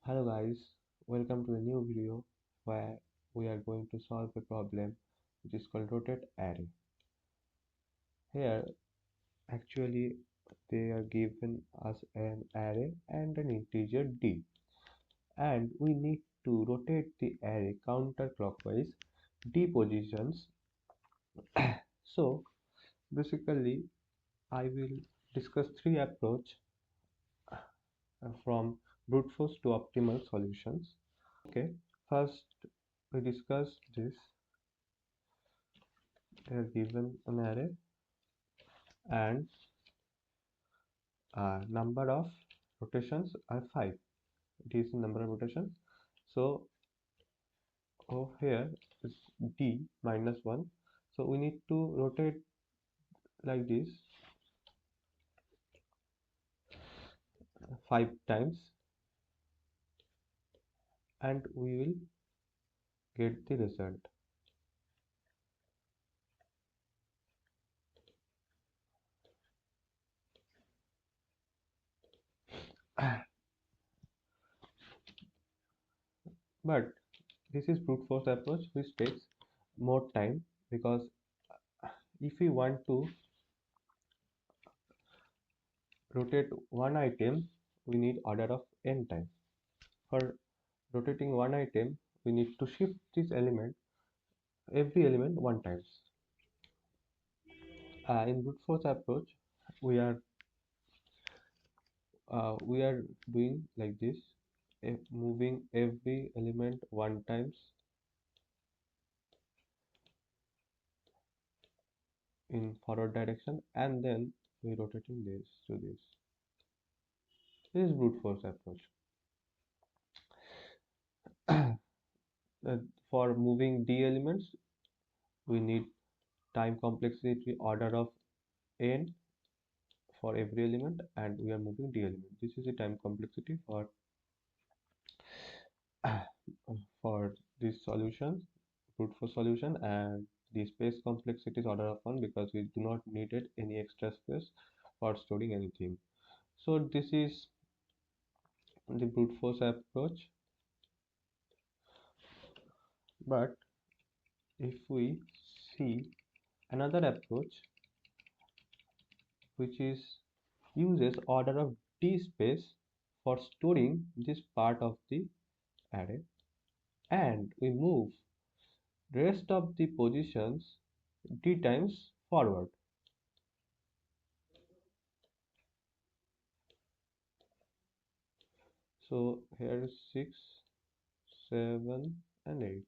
Hello guys, welcome to a new video where we are going to solve a problem which is called rotate array. Here actually they are given us an array and an integer d, and we need to rotate the array counterclockwise d positions. So basically I will discuss three approach from brute force to optimal solutions. Okay, first we discuss this. They are given an array and number of rotations are 5. It is the number of rotations. So over here is d minus 1. So we need to rotate like this 5 times and we will get the result. But this is brute force approach which takes more time, because if we want to rotate one item we need order of n time. For rotating one item we need to shift this element, every element one times. In brute force approach we are doing like this, moving every element one times in forward direction and then we rotating this to this. This is brute force approach. Uh, for moving d elements we need time complexity order of n for every element, and we are moving d element. This is the time complexity for for this solution, brute force solution, and the space complexity is order of 1 because we do not needed any extra space for storing anything. So this is the brute force approach. But if we see another approach which is uses order of d space for storing this part of the array, and we move rest of the positions d times forward. So here is 6, 7 and 8,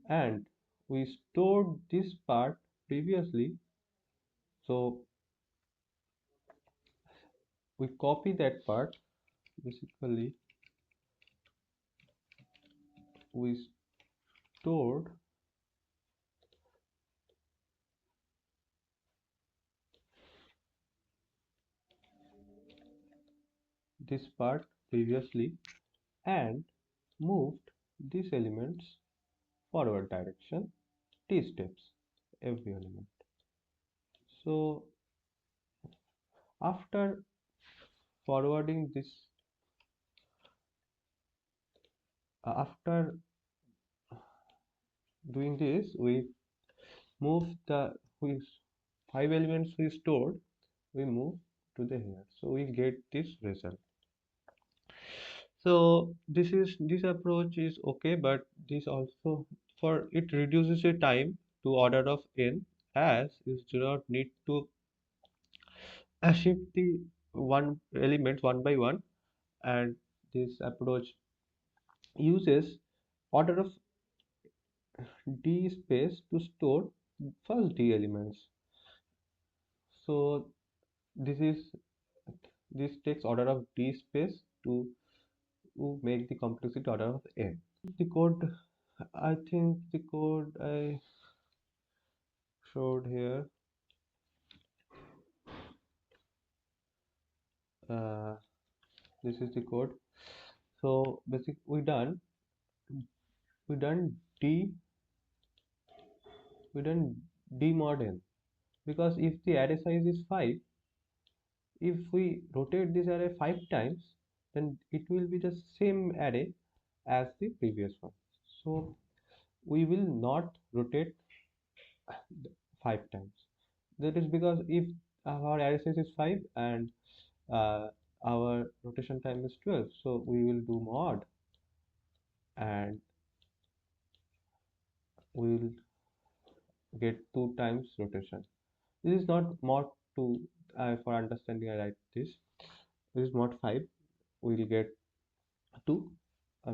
and we stored this part previously, so we copy that part. Basically we stored this part previously and moved these elements forward direction t steps every element. So after forwarding this, after doing this we move the we 5 elements we stored, we move to the here, so we get this result. So this approach is okay, but this also, for it reduces your time to order of n, as you do not need to shift the one element one by one, and this approach uses order of d space to store first d elements. So this is this takes order of d space to make the complexity order of n. The code, I think the code I showed here, uh, this is the code. So basic we done d mod n, because if the array size is 5, if we rotate this array 5 times then it will be the same array as the previous one. So we will not rotate 5 times. That is because if our array size is 5 and uh, our rotation time is 12, so we will do mod and we will get 2 times rotation. This is not mod 2, for understanding I write this. This is mod 5, we will get 2,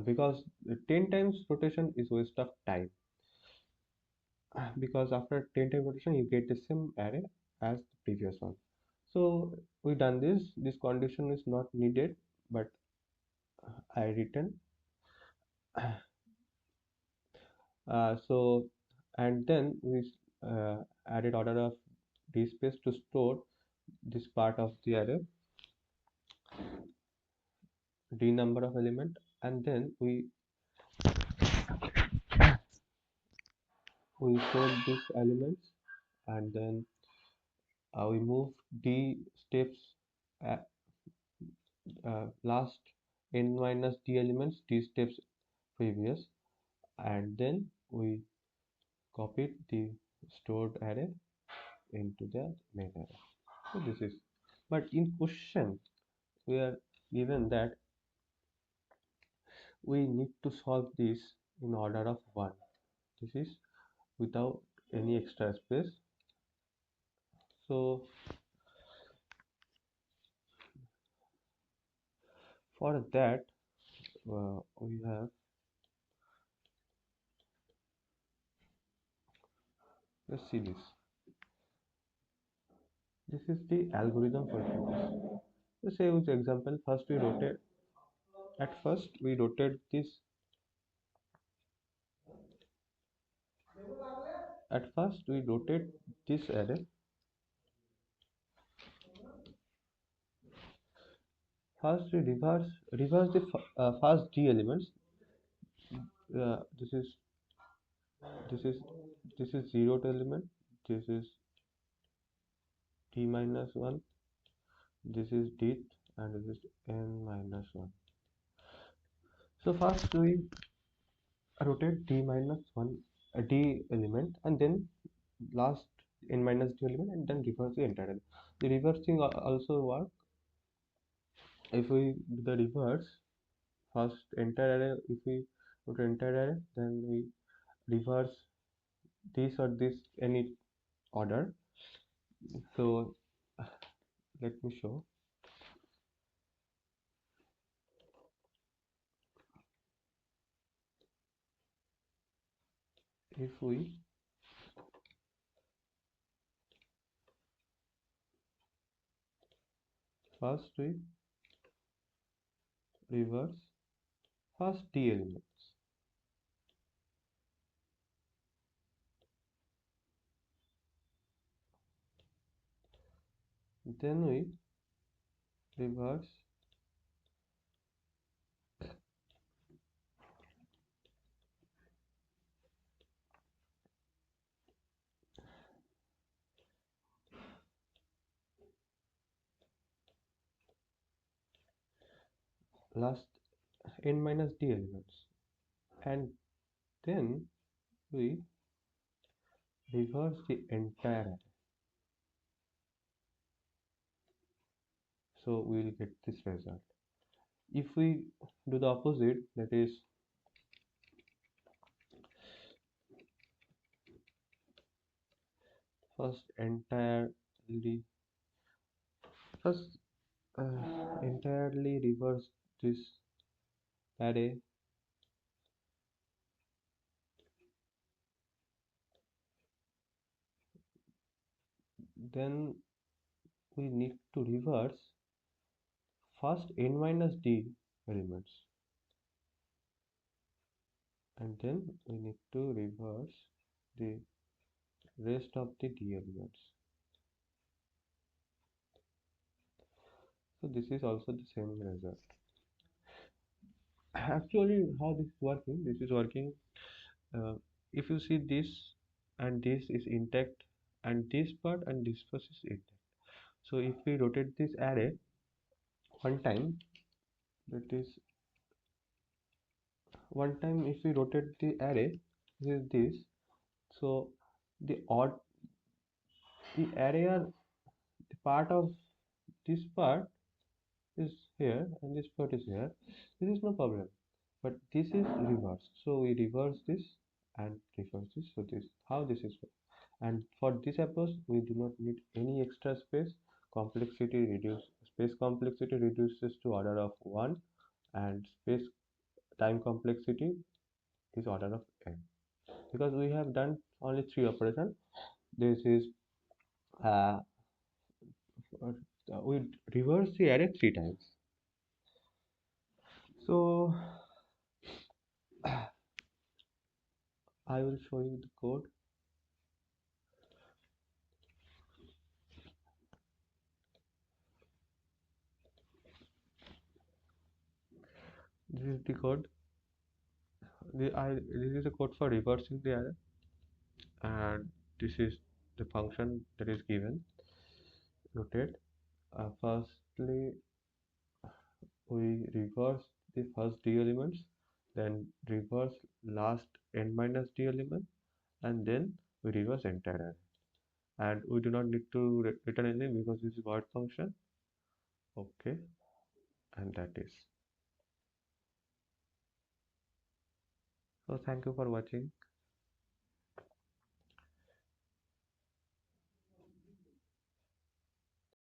because the 10 times rotation is waste of time. Because after 10 times rotation you get the same array as the previous one. So we done this condition is not needed, but I written. So and then we added order of d space to store this part of the array, d number of element, and then we stored these elements, and then we move d steps, uh, last n minus d elements d steps previous, and then we copied the stored array into the main array. So this is, but in question we are given that we need to solve this in order of 1. This is without any extra space. So for that we have, let's see this. This is the algorithm for this. Let's say with example, first we rotate this at first we rotate this array. First we reverse the first d elements. uh, this is this is this is 0th element, this is d minus 1, this is d, and this is n minus 1. So first we rotate d minus 1 d element, and then last n minus d element, and then reverse the entire array. The reversing also work. If we do the reverse, first entire array, if we rotate entire array, then we reverse this or this any order. So let me show. If we first we reverse first d elements, then we reverse last n minus d elements, and then we reverse the entire array. So we will get this result. If we do the opposite, that is first first entirely reverse this array, then we need to reverse first n minus d elements, and then we need to reverse the rest of the d elements. So this is also the same result. Actually how this is working, uh, if you see this and this is intact, and this part and this part is intact. So if we rotate this array one time, that is one time if we rotate the array, this is this. So the odd the array are the part of this part is here and this part is here. This is no problem. But this is reverse. So we reverse this and reverse this. So this how this is. And for this approach, we do not need any extra space. Complexity reduce space complexity reduces to order of 1, and space time complexity is order of n. Because we have done only 3 operations. This is uh, we reverse the array 3 times. So I will show you the code. This is the code. This is the code for reversing the array, and this is the function that is given. Rotate. Firstly, we reverse the first d elements, then reverse last n minus d element, and then we reverse entire array. And we do not need to return anything because this is void function. Okay, and that is. So thank you for watching.